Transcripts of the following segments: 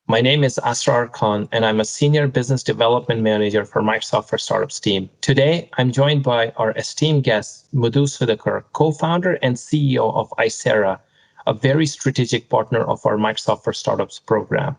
My name is Asrar Khan, and I'm a Senior Business Development Manager for Microsoft for Startups team. Today, I'm joined by our esteemed guest, Madhu Sudhakar, co-founder and CEO of Aisera, a very strategic partner of our Microsoft for Startups program.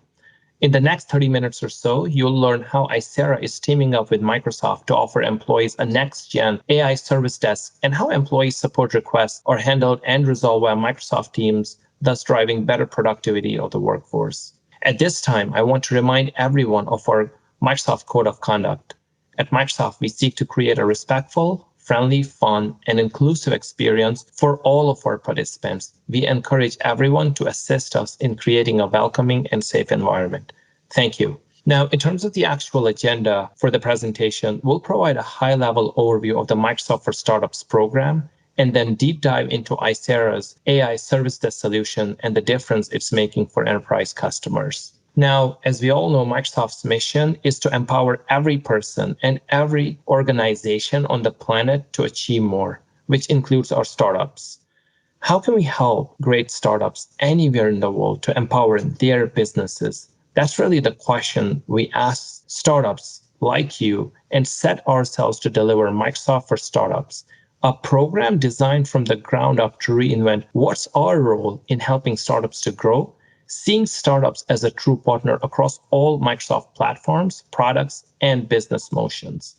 In the next 30 minutes or so, you'll learn how Aisera is teaming up with Microsoft to offer employees a next-gen AI service desk and how employee support requests are handled and resolved by Microsoft teams, thus driving better productivity of the workforce. At this time, I want to remind everyone of our Microsoft Code of Conduct. At Microsoft, we seek to create a respectful, friendly, fun, and inclusive experience for all of our participants. We encourage everyone to assist us in creating a welcoming and safe environment. Thank you. Now, in terms of the actual agenda for the presentation, we'll provide a high-level overview of the Microsoft for Startups program, and then deep dive into Aisera's AI service desk solution and the difference it's making for enterprise customers. Now, as we all know, Microsoft's mission is to empower every person and every organization on the planet to achieve more, which includes our startups. How can we help great startups anywhere in the world to empower their businesses? That's really the question we ask startups like you and set ourselves to deliver Microsoft for Startups, a program designed from the ground up to reinvent what's our role in helping startups to grow, seeing startups as a true partner across all Microsoft platforms, products, and business motions.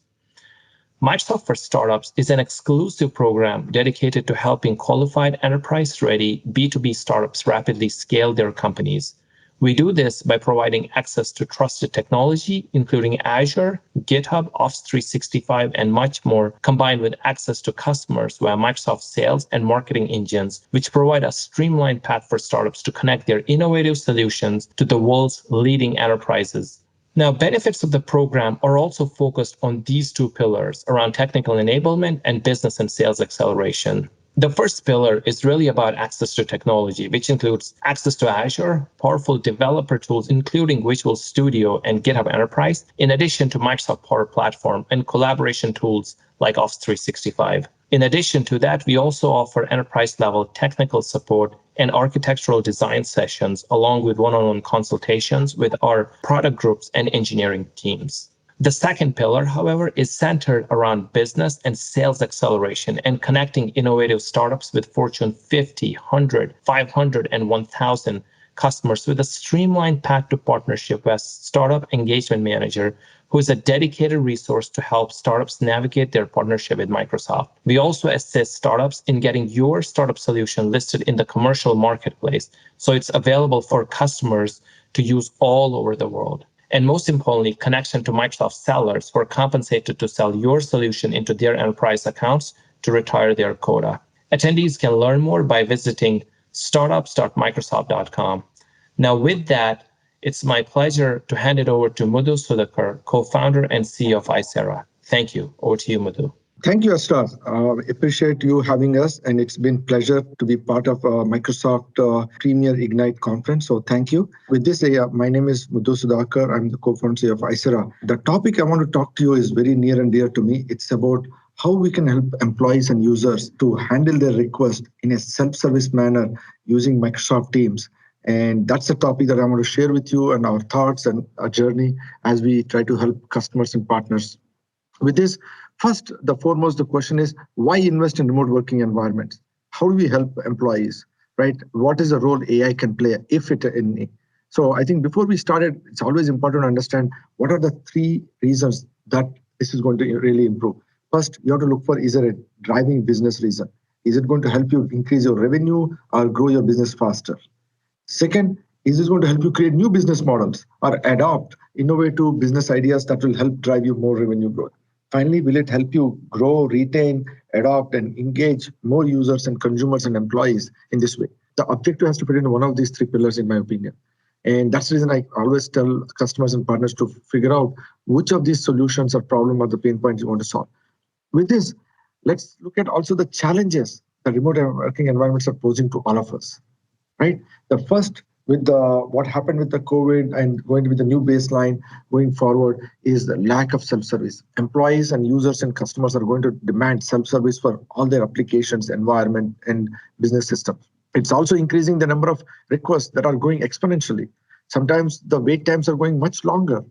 Microsoft for Startups is an exclusive program dedicated to helping qualified enterprise-ready B2B startups rapidly scale their companies. We do this by providing access to trusted technology, including Azure, GitHub, Office 365, and much more, combined with access to customers via Microsoft sales and marketing engines, which provide a streamlined path for startups to connect their innovative solutions to the world's leading enterprises. Now, benefits of the program are also focused on these two pillars around technical enablement and business and sales acceleration. The first pillar is really about access to technology, which includes access to Azure, powerful developer tools, including Visual Studio and GitHub Enterprise, in addition to Microsoft Power Platform and collaboration tools like Office 365. In addition to that, we also offer enterprise-level technical support and architectural design sessions, along with one-on-one consultations with our product groups and engineering teams. The second pillar, however, is centered around business and sales acceleration and connecting innovative startups with Fortune 50, 100, 500, and 1,000 customers with a streamlined path to partnership with Startup Engagement Manager, who is a dedicated resource to help startups navigate their partnership with Microsoft. We also assist startups in getting your startup solution listed in the commercial marketplace, so it's available for customers to use all over the world. And most importantly, connection to Microsoft sellers who are compensated to sell your solution into their enterprise accounts to retire their quota. Attendees can learn more by visiting startups.microsoft.com. Now, with that, it's my pleasure to hand it over to Madhu Sudhakar, co-founder and CEO of Aisera. Thank you. Over to you, Madhu. Thank you, Asrar. Appreciate you having us, and it's been pleasure to be part of Microsoft Premier Ignite conference. So thank you. With this, my name is Madhu Sudhakar. I'm the co-founder of Aisera. The topic I want to talk to you is very near and dear to me. It's about how we can help employees and users to handle their request in a self-service manner using Microsoft Teams. And that's the topic that I want to share with you and our thoughts and our journey as we try to help customers and partners. With this, first, the foremost, the question is, why invest in remote working environments? How do we help employees, right? What is the role AI can play, if it any? So I think before we started, it's always important to understand what are the three reasons that this is going to really improve. First, you have to look for, is there a driving business reason? Is it going to help you increase your revenue or grow your business faster? Second, is this going to help you create new business models or adopt innovative business ideas that will help drive you more revenue growth? Finally, will it help you grow, retain, adopt, and engage more users and consumers and employees in this way? The objective has to fit into one of these three pillars, in my opinion. And that's the reason I always tell customers and partners to figure out which of these solutions or problem or the pain points you want to solve. With this, let's look at also the challenges that remote working environments are posing to all of us, right? The first, with what happened with the COVID and going to be the new baseline going forward, is the lack of self-service. Employees and users and customers are going to demand self-service for all their applications, environment, and business systems. It's also increasing the number of requests that are going exponentially. Sometimes the wait times are going much longer,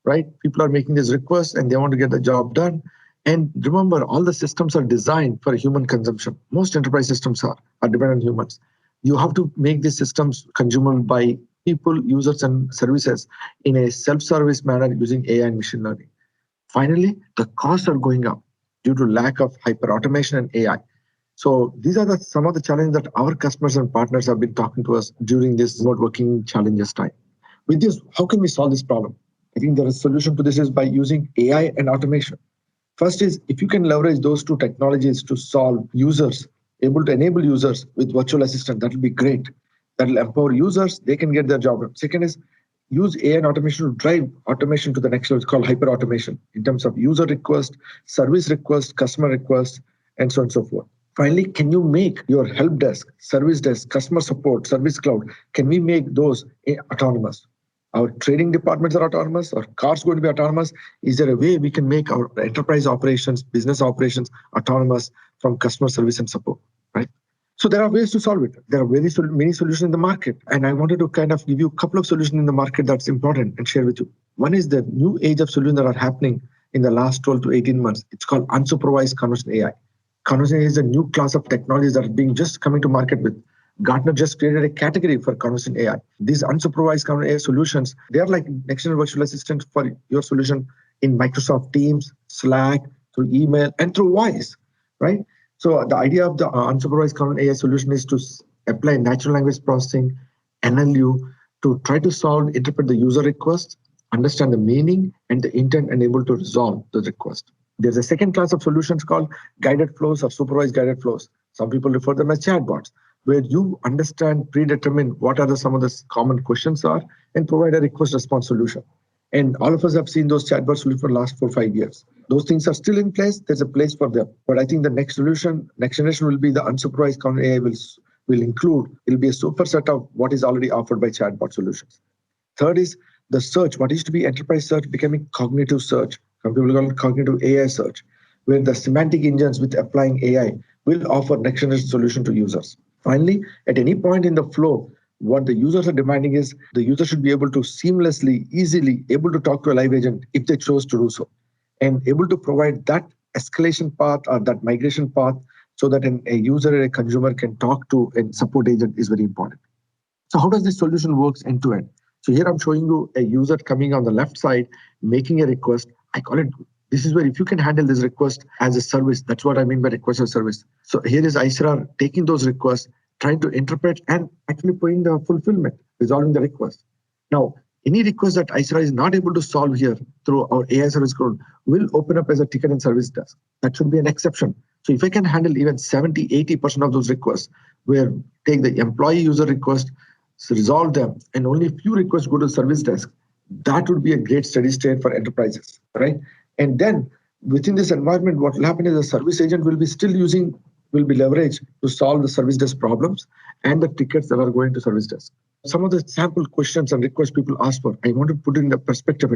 right? People are making these requests and they want to get the job done. And remember, all the systems are designed for human consumption. Most enterprise systems are dependent on humans. You have to make these systems consumable by people, users, and services in a self-service manner using AI and machine learning. Finally, the costs are going up due to lack of hyper-automation and AI. So these are some of the challenges that our customers and partners have been talking to us during this remote working challenges time. With this, how can we solve this problem? I think the solution to this is by using AI and automation. First is if you can leverage those two technologies to solve users, able to enable users with virtual assistant, that will be great. That will empower users, they can get their job done. Second is use AI and automation to drive automation to the next level. It's called hyper automation in terms of user request, service request, customer request, and so on and so forth. Finally, can you make your help desk, service desk, customer support, service cloud, can we make those autonomous? Our trading departments are autonomous, our cars going to be autonomous. Is there a way we can make our enterprise operations, business operations autonomous from customer service and support, right? So there are ways to solve it. There are many solutions in the market. And I wanted to kind of give you a couple of solutions in the market that's important and share with you. One is the new age of solutions that are happening in the last 12 to 18 months. It's called unsupervised conversational AI. Conversational AI is a new class of technologies that are being just coming to market with. Gartner just created a category for conversational AI. These unsupervised conversational AI solutions, they are like next-generation virtual assistant for your solution in Microsoft Teams, Slack, through email, and through voice, right? So the idea of the unsupervised conversational AI solution is to apply natural language processing, NLU, to try to interpret the user request, understand the meaning and the intent, and able to resolve the request. There's a second class of solutions called guided flows or supervised guided flows. Some people refer them as chatbots, where you understand, predetermine what are some of the common questions are, and provide a request response solution. And all of us have seen those chatbots for the last 4 or 5 years. Those things are still in place. There's a place for them. But I think the next solution, next generation will be the unsupervised conversational AI will include, it'll be a superset of what is already offered by chatbot solutions. Third is the search. What used to be enterprise search becoming cognitive search. Some people call it cognitive AI search, where the semantic engines with applying AI will offer next generation solution to users. Finally, at any point in the flow, what the users are demanding is the user should be able to seamlessly, easily able to talk to a live agent if they chose to do so, and able to provide that escalation path or that migration path so that a user or a consumer can talk to a support agent is very important. So how does this solution works end to end? So here I'm showing you a user coming on the left side, making a request. I call it, this is where if you can handle this request as a service, that's what I mean by request as service. So here is Aisera taking those requests, trying to interpret and actually putting the fulfillment, resolving the request. Now, any request that Aisera is not able to solve here through our AI service code will open up as a ticket and service desk. That should be an exception. So if I can handle even 70, 80% of those requests, where take the employee user request, resolve them, and only a few requests go to the service desk, that would be a great steady state for enterprises, right? And then within this environment, what will happen is the service agent will be leveraged to solve the service desk problems and the tickets that are going to service desk. Some of the sample questions and requests people ask for, I want to put in the perspective.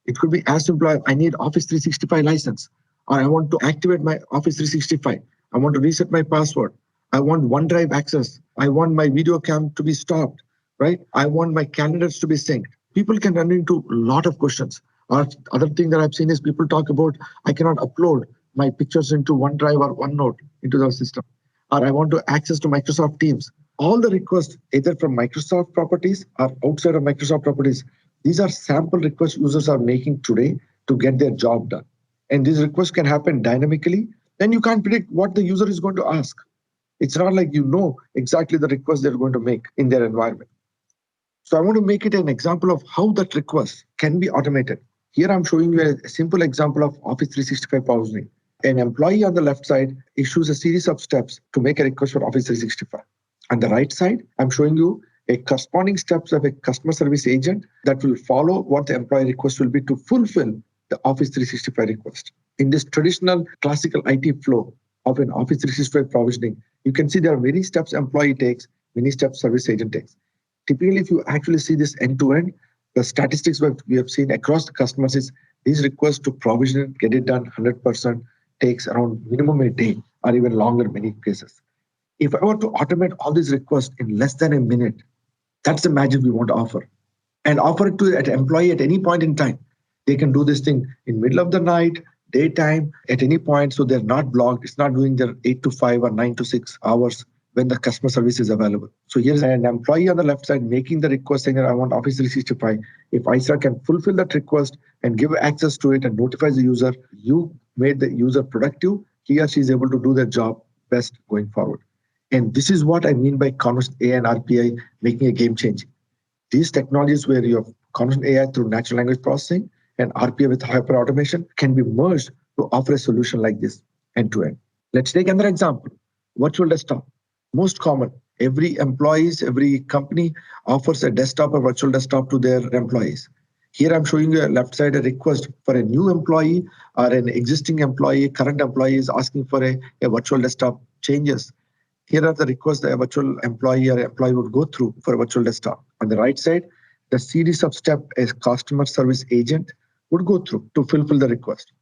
It could be as simple as I need Office 365 license, or I want to activate my Office 365. I want to reset my password. I want OneDrive access. I want my video cam to be stopped, right? I want my calendars to be synced. People can run into a lot of questions. Or other thing that I've seen is people talk about, I cannot upload my pictures into OneDrive or OneNote into the system. Or I want to access to Microsoft Teams. All the requests, either from Microsoft properties or outside of Microsoft properties, these are sample requests users are making today to get their job done. And these requests can happen dynamically. Then you can't predict what the user is going to ask. It's not like you know exactly the request they're going to make in their environment. So I want to make it an example of how that request can be automated. Here I'm showing you a simple example of Office 365 provisioning. An employee on the left side issues a series of steps to make a request for Office 365. On the right side, I'm showing you a corresponding steps of a customer service agent that will follow what the employee request will be to fulfill the Office 365 request. In this traditional classical IT flow of an Office 365 provisioning, you can see there are many steps employee takes, many steps service agent takes. Typically, if you actually see this end-to-end, the statistics we have seen across the customers is these requests to provision it, get it done 100% takes around minimum a day or even longer in many cases. If I were to automate all these requests in less than a minute, that's the magic we want to offer. and offer it to an employee at any point in time. They can do this thing in middle of the night, daytime, at any point, so they're not blocked. It's not doing their 8 to 5 or 9 to 6 hours when the customer service is available. So here's an employee on the left side making the request saying, I want Office 365. If Aisera can fulfill that request and give access to it and notifies the user, you made the user productive. He or she is able to do their job best going forward. And this is what I mean by conversational AI and RPA making a game changing. These technologies where you have conversational AI through natural language processing and RPA with hyper automation can be merged to offer a solution like this end to end. Let's take another example. Virtual desktop. Most common. Every company offers a desktop or virtual desktop to their employees. Here I'm showing you a left side a request for a new employee or an existing employee, current employee is asking for a virtual desktop changes. Here are the requests that a virtual employee or employee would go through for a virtual desktop. On the right side, the series of steps a customer service agent would go through to fulfill the request.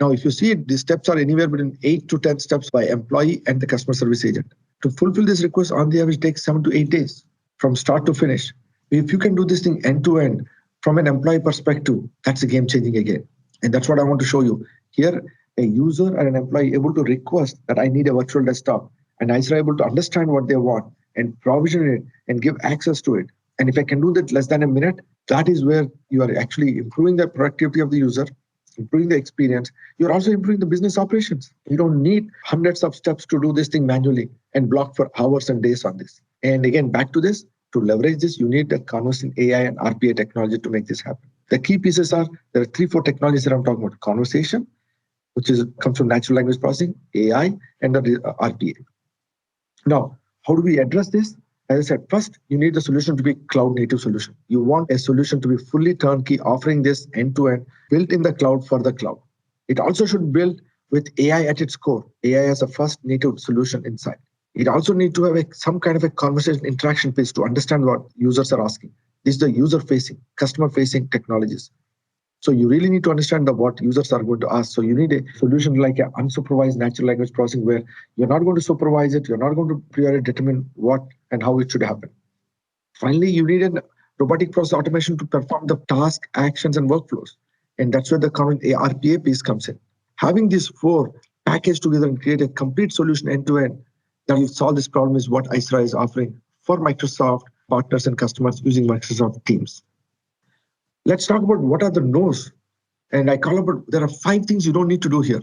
Now, if you see it, these steps are anywhere between 8 to 10 steps by employee and the customer service agent. To fulfill this request, on the average, takes 7 to 8 days from start to finish. If you can do this thing end to end from an employee perspective, that's a game changing again. And that's what I want to show you. Here, a user and an employee able to request that I need a virtual desktop, and Aisera able to understand what they want and provision it and give access to it. And if I can do that less than a minute, that is where you are actually improving the productivity of the user, improving the experience. You're also improving the business operations. You don't need hundreds of steps to do this thing manually and block for hours and days on this. And again, back to this, to leverage this, you need the conversational AI and RPA technology to make this happen. The key pieces are, there are 3-4 technologies that I'm talking about. Conversation, which comes from natural language processing, AI, and the RPA. Now, how do we address this? As I said, first, you need the solution to be cloud native solution. You want a solution to be fully turnkey, offering this end to end, built in the cloud for the cloud. It also should build with AI at its core. AI as a first native solution inside. It also needs to have some kind of a conversation interaction piece to understand what users are asking. This is the user facing, customer facing technologies. So you really need to understand what users are going to ask. So you need a solution like an unsupervised natural language processing where you're not going to supervise it, you're not going to priori determine what and how it should happen. Finally, you need a robotic process automation to perform the task, actions, and workflows. And that's where the common RPA piece comes in. Having these 4 packaged together and create a complete solution end to end that will solve this problem is what Aisera is offering for Microsoft partners and customers using Microsoft Teams. Let's talk about what are the no's. And I call about, there are 5 things you don't need to do here.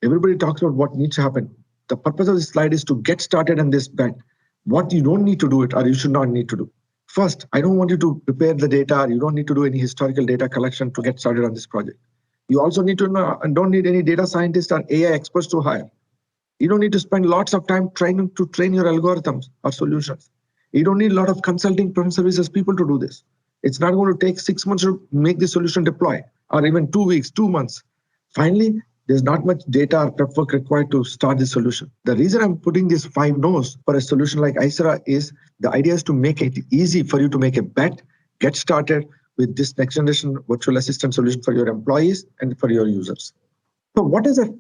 Everybody talks about what needs to happen. The purpose of this slide is to get started on this bet. What you don't need to do it or you should not need to do. First, I don't want you to prepare the data. You don't need to do any historical data collection to get started on this project. You also need to know and don't need any data scientists or AI experts to hire. You don't need to spend lots of time trying to train your algorithms or solutions. You don't need a lot of consulting services people to do this. It's not going to take 6 months to make the solution deploy, or even 2 weeks, 2 months. Finally, there's not much data or prep work required to start this solution. The reason I'm putting these 5 no's for a solution like Aisera is the idea is to make it easy for you to make a bet, get started with this next generation virtual assistant solution for your employees and for your users. So what does a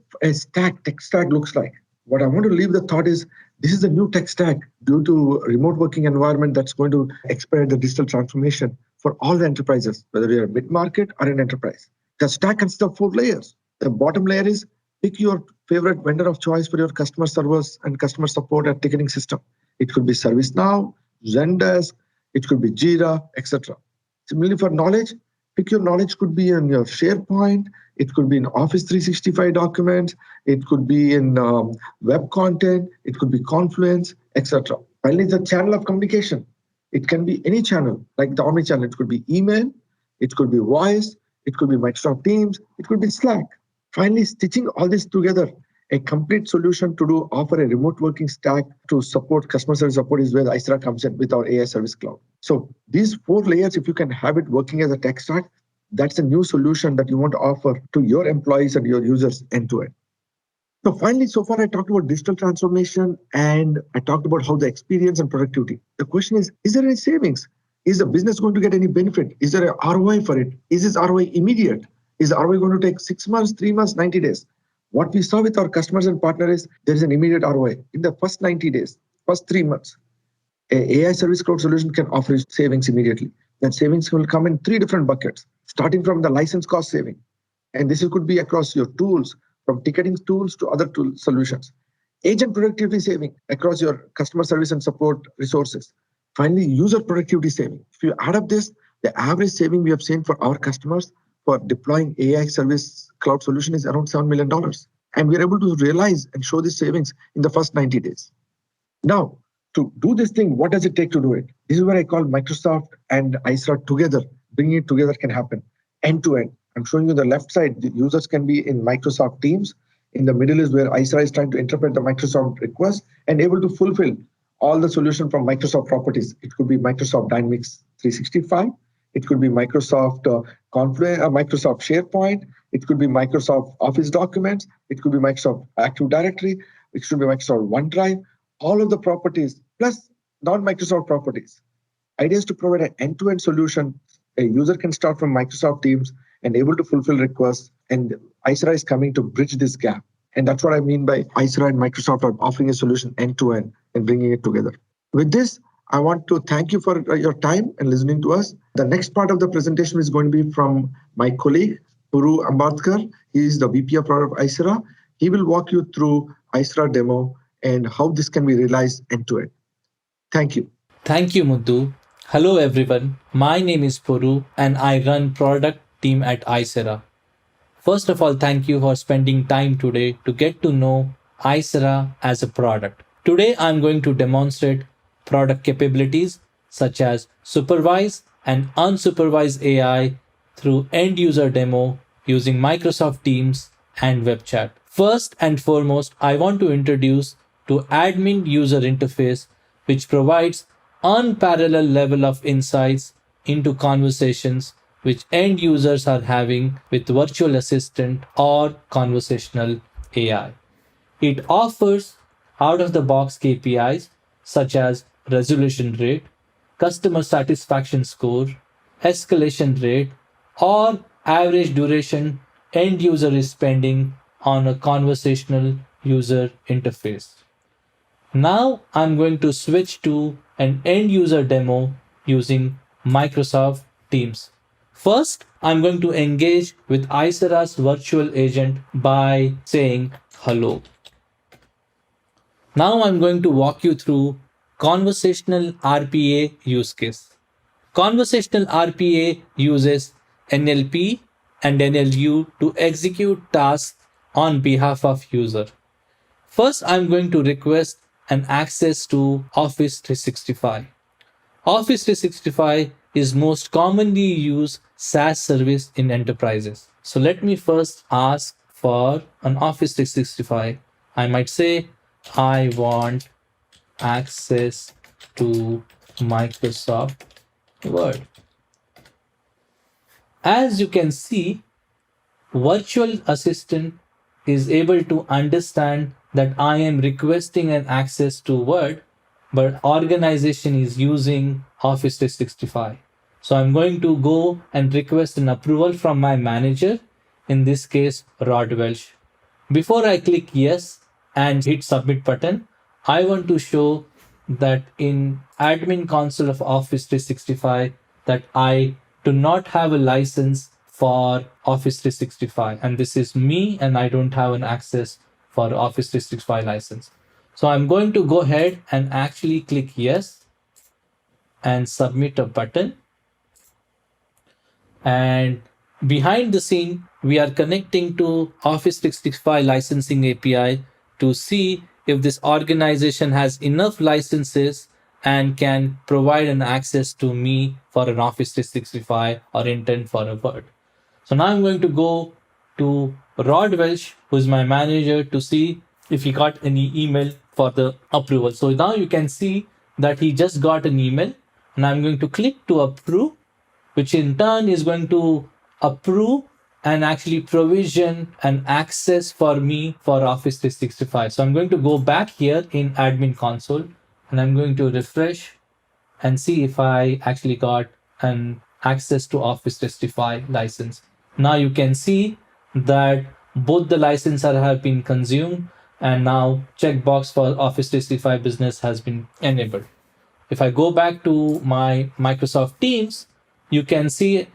tech stack looks like? What I want to leave the thought is this is a new tech stack due to remote working environment that's going to expedite the digital transformation for all the enterprises, whether you're a mid-market or an enterprise. The stack consists of 4 layers. The bottom layer is pick your favorite vendor of choice for your customer service and customer support and ticketing system. It could be ServiceNow, Zendesk, it could be Jira, etc. Similarly, for knowledge, pick your knowledge could be in your SharePoint, it could be in Office 365 documents, it could be in web content, it could be Confluence, etc. Finally, the channel of communication. It can be any channel, like the omni-channel. It could be email, it could be voice, it could be Microsoft Teams, it could be Slack. Finally, stitching all this together, a complete solution to offer a remote working stack to support customer service support is where Aisera comes in with our AI Service Cloud. So these 4 layers, if you can have it working as a tech stack, that's a new solution that you want to offer to your employees and your users end to end. So finally, so far I talked about digital transformation and I talked about how the experience and productivity. The question is there any savings? Is the business going to get any benefit? Is there an ROI for it? Is this ROI immediate? Is the ROI going to take 6 months, 3 months, 90 days? What we saw with our customers and partners is there is an immediate ROI. In the first 90 days, first 3 months, a AI Service Cloud solution can offer savings immediately. That savings will come in three different buckets, starting from the license cost saving. And this could be across your tools, from ticketing tools to other tool solutions. Agent productivity saving across your customer service and support resources. Finally, user productivity saving. If you add up this, the average saving we have seen for our customers for deploying AI service cloud solution is around $7 million. And we are able to realize and show these savings in the first 90 days. Now, to do this thing, what does it take to do it? This is where I call Microsoft and Aisera together. Bringing it together can happen end to end. I'm showing you the left side. The users can be in Microsoft Teams. In the middle is where Aisera is trying to interpret the Microsoft request and able to fulfill all the solution from Microsoft properties. It could be Microsoft Dynamics 365. It could be Microsoft Confluence, Microsoft SharePoint. It could be Microsoft Office documents. It could be Microsoft Active Directory. It should be Microsoft OneDrive. All of the properties plus non-Microsoft properties. Idea is to provide an end-to-end solution. A user can start from Microsoft Teams and able to fulfill requests. And Aisera is coming to bridge this gap. And that's what I mean by Aisera and Microsoft are offering a solution end-to-end and bringing it together. With this, I want to thank you for your time and listening to us. The next part of the presentation is going to be from my colleague, Puru Ambadkar. He is the VP of Product of Aisera. He will walk you through Aisera demo and how this can be realized end-to-end. Thank you. Thank you, Muddu. Hello, everyone. My name is Puru, and I run product team at Aisera. First of all, thank you for spending time today to get to know Aisera as a product. Today, I'm going to demonstrate product capabilities such as supervised and unsupervised AI through end user demo using Microsoft Teams and web chat. First and foremost, I want to introduce to admin user interface, which provides unparalleled level of insights into conversations which end users are having with virtual assistant or conversational AI. It offers out of the box KPIs such as resolution rate, customer satisfaction score, escalation rate, or average duration end user is spending on a conversational user interface. Now I'm going to switch to an end user demo using Microsoft Teams. First, I'm going to engage with Aisera's virtual agent by saying hello. Now I'm going to walk you through conversational RPA use case. Conversational RPA uses NLP and NLU to execute tasks on behalf of user. First, I'm going to request an access to Office 365. Office 365 is most commonly used SaaS service in enterprises. So let me first ask for an Office 365. I might say, I want access to Microsoft Word. As you can see, virtual assistant is able to understand that I am requesting an access to Word, but organization is using Office 365. So I'm going to go and request an approval from my manager, in this case, Rod Welsh. Before I click yes and hit submit button, I want to show that in admin console of Office 365 that I do not have a license for Office 365, and this is me, and I don't have an access for Office 365 license. So I'm going to go ahead and actually click yes and submit a button. And behind the scene, we are connecting to Office 365 licensing API to see if this organization has enough licenses and can provide an access to me for an Office 365 or intent for a Word. So now I'm going to go to Rod Welsh, who is my manager, to see if he got any email for the approval. So now you can see that he just got an email, and I'm going to click to approve, which in turn is going to approve and actually provision an access for me for Office 365. So I'm going to go back here in admin console, and I'm going to refresh and see if I actually got an access to Office 365 license. Now you can see that both the licenses have been consumed, and now checkbox for Office 365 business has been enabled. If I go back to my Microsoft Teams, you can see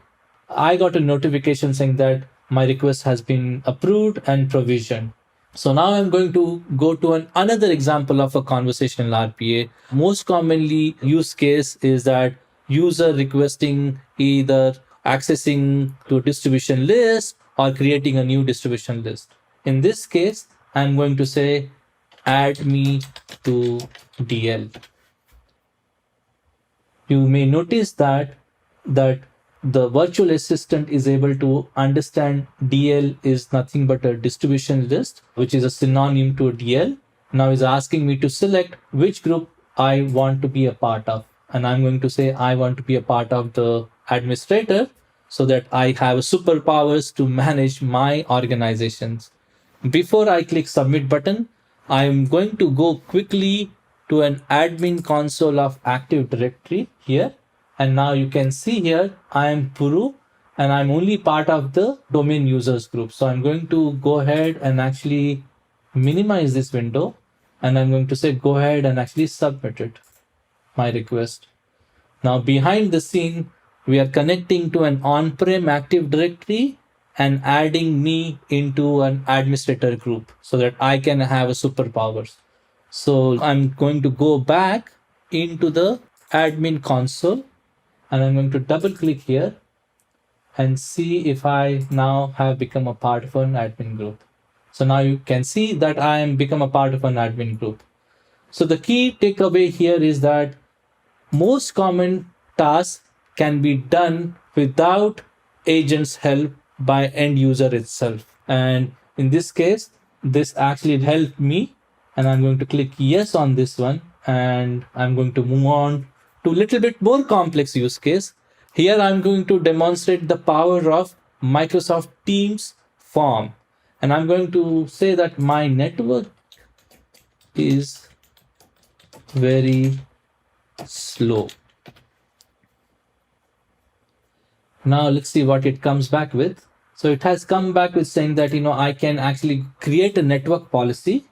I got a notification saying that my request has been approved and provisioned. So now I'm going to go to another example of a conversational RPA. Most commonly use case is that user requesting either accessing to a distribution list or creating a new distribution list. In this case, I'm going to say add me to DL. You may notice that the virtual assistant is able to understand DL is nothing but a distribution list, which is a synonym to DL. Now is asking me to select which group I want to be a part of. And I'm going to say I want to be a part of the administrator so that I have superpowers to manage my organizations. Before I click submit button, I'm going to go quickly to an admin console of Active Directory here. And now you can see here, I am Puru and I'm only part of the domain users group. So I'm going to go ahead and actually minimize this window. And I'm going to say, go ahead and actually submit it, my request. Now behind the scene, we are connecting to an on-prem Active Directory and adding me into an administrator group so that I can have a superpowers. So I'm going to go back into the admin console and I'm going to double click here and see if I now have become a part of an admin group. So now you can see that I am become a part of an admin group. So the key takeaway here is that most common tasks can be done without agent's help by end user itself. And in this case, this actually helped me. And I'm going to click yes on this one. And I'm going to move on to a little bit more complex use case. Here I'm going to demonstrate the power of Microsoft Teams form. And I'm going to say that my network is very slow. Now let's see what it comes back with. So it has come back with saying that, I can actually create a network policy.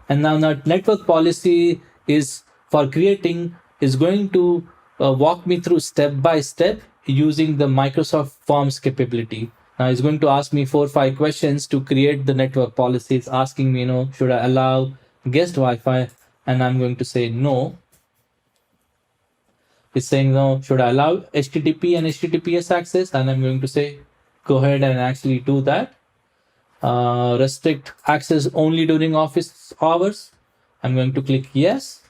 And now that network policy is for creating is going to walk me through step by step using the Microsoft Forms capability. Now it's going to ask me 4 or 5 questions to create the network policy. It's asking me, should I allow guest Wi-Fi? And I'm going to say no. It's saying, no, should I allow HTTP and HTTPS access? And I'm going to say, go ahead and actually do that. Restrict access only during office hours. I'm going to click yes.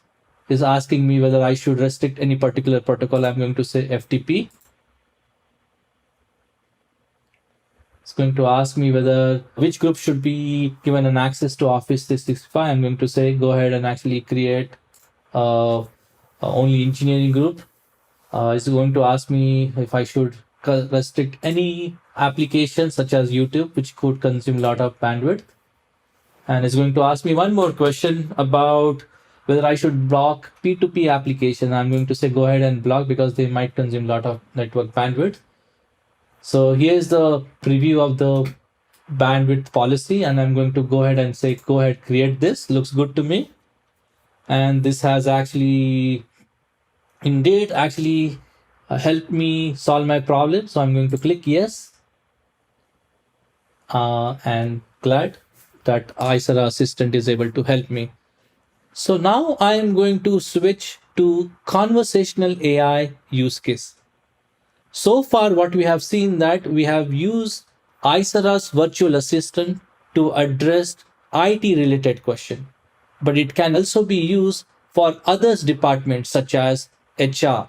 It's asking me whether I should restrict any particular protocol. I'm going to say FTP. It's going to ask me whether which group should be given an access to Office 365. I'm going to say, go ahead and actually create only engineering group. It's going to ask me if I should restrict any applications such as YouTube, which could consume a lot of bandwidth. And it's going to ask me one more question about whether I should block P2P application. I'm going to say go ahead and block because they might consume a lot of network bandwidth. So here's the preview of the bandwidth policy, and I'm going to go ahead and say, go ahead, create this. Looks good to me. And this has actually indeed actually helped me solve my problem. So I'm going to click yes. And glad that Aisera assistant is able to help me. So now I am going to switch to conversational AI use case. So far, what we have seen that we have used Aisera's virtual assistant to address IT related question, but it can also be used for others departments such as HR,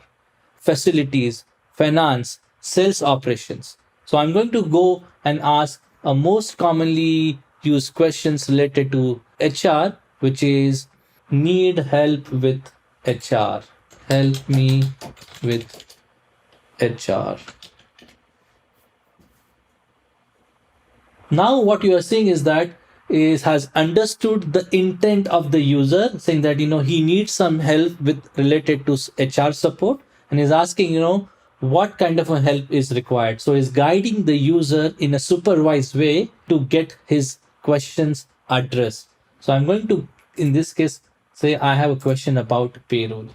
facilities, finance, sales operations. So I'm going to go and ask a most commonly used questions related to HR, which is need help with HR. Help me with HR. Now what you are seeing is that has understood the intent of the user, saying that he needs some help with related to HR support, and is asking what kind of a help is required. So is guiding the user in a supervised way to get his questions addressed. So I'm going to, in this case, say I have a question about payroll,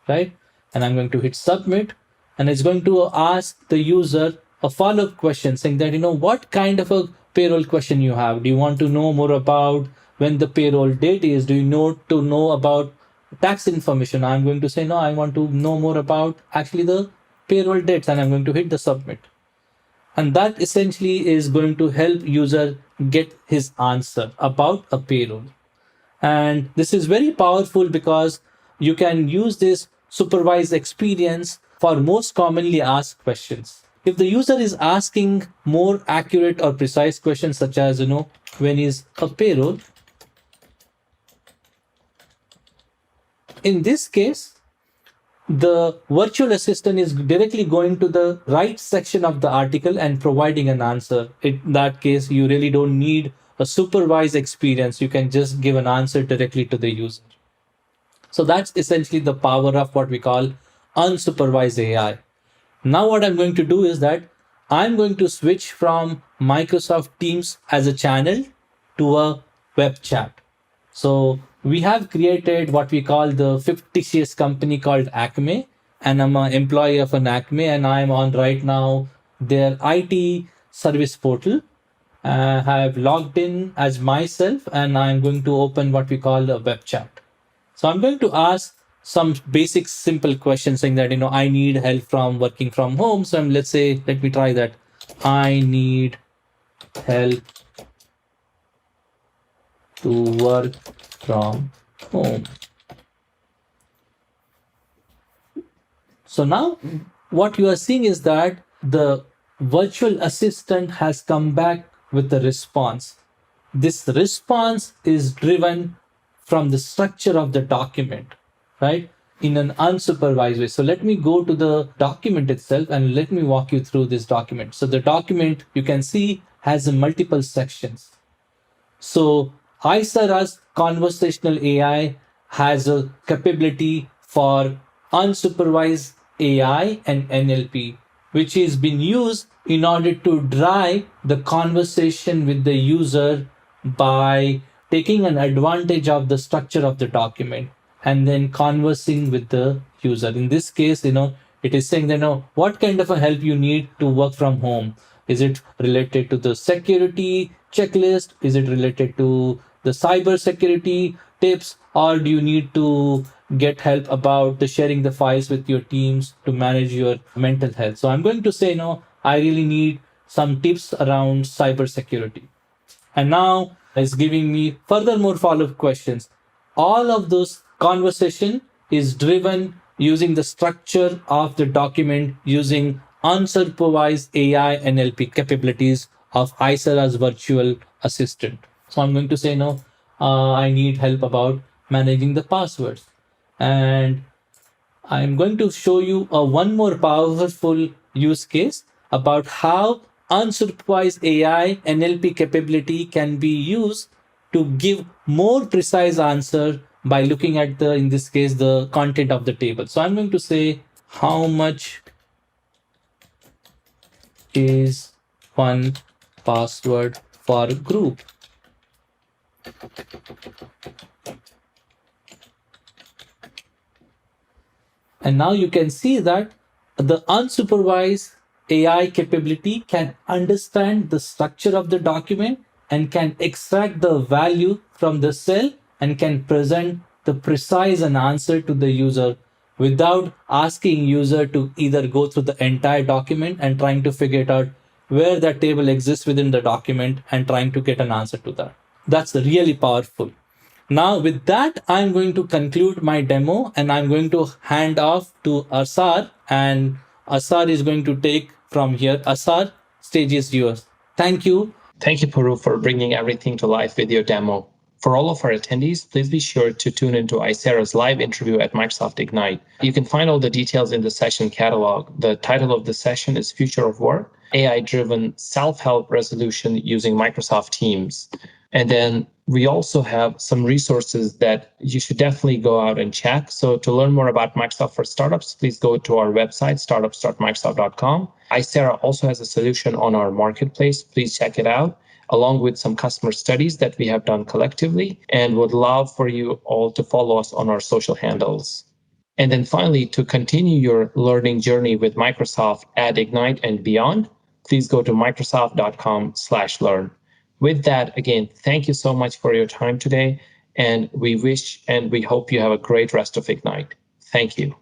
right? And I'm going to hit submit. and it's going to ask the user a follow-up question saying that, what kind of a payroll question you have. Do you want to know more about when the payroll date is? Do you know about tax information? I'm going to say, no, I want to know more about actually the payroll dates, and I'm going to hit the submit. And that essentially is going to help user get his answer about a payroll. And this is very powerful because you can use this supervised experience for most commonly asked questions. If the user is asking more accurate or precise questions, such as, when is a payroll? In this case, the virtual assistant is directly going to the right section of the article and providing an answer. In that case, you really don't need a supervised experience. You can just give an answer directly to the user. So that's essentially the power of what we call unsupervised AI. Now, what I'm going to do is that I'm going to switch from Microsoft Teams as a channel to a web chat. So we have created what we call the fictitious company called Acme, and I'm an employee of an Acme, and I'm on right now their IT service portal. I have logged in as myself, and I'm going to open what we call a web chat. So I'm going to ask some basic simple questions saying that, I need help from working from home. So let's say, let me try that. I need help to work from home. So now what you are seeing is that the virtual assistant has come back with the response. This response is driven from the structure of the document, right? In an unsupervised way. So let me go to the document itself and let me walk you through this document. So the document, you can see, has multiple sections. So Aisera's conversational AI has a capability for unsupervised AI and NLP, which is being used in order to drive the conversation with the user by taking an advantage of the structure of the document and then conversing with the user. In this case, it is saying that, what kind of a help you need to work from home. Is it related to the security checklist? Is it related to the cyber security tips? Or do you need to get help about the sharing the files with your teams to manage your mental health? So I'm going to say, no, I really need some tips around cyber security. And now it's giving me furthermore follow-up questions. All of those conversation is driven using the structure of the document using unsupervised AI NLP capabilities of Aisera's virtual assistant. So I'm going to say, no, I need help about managing the passwords. And I'm going to show you one more powerful use case about how unsupervised AI NLP capability can be used to give more precise answer by looking at in this case, the content of the table. So I'm going to say, how much is one password for group? And now you can see that the unsupervised AI capability can understand the structure of the document and can extract the value from the cell and can present the precise an answer to the user without asking user to either go through the entire document and trying to figure it out where that table exists within the document and trying to get an answer to that. That's really powerful. Now, with that, I'm going to conclude my demo and I'm going to hand off to Asar, and Asar is going to take from here. Asar, stage is yours. Thank you. Thank you, Puru, for bringing everything to life with your demo. For all of our attendees, please be sure to tune into Aisera's live interview at Microsoft Ignite. You can find all the details in the session catalog. The title of the session is Future of Work, AI-driven self-help resolution using Microsoft Teams. And then we also have some resources that you should definitely go out and check. So to learn more about Microsoft for Startups, please go to our website, startups.microsoft.com. Aisera also has a solution on our marketplace. Please check it out, along with some customer studies that we have done collectively, and would love for you all to follow us on our social handles. And then finally, to continue your learning journey with Microsoft at Ignite and beyond, please go to microsoft.com/learn. With that, again, thank you so much for your time today, and we wish and we hope you have a great rest of Ignite. Thank you.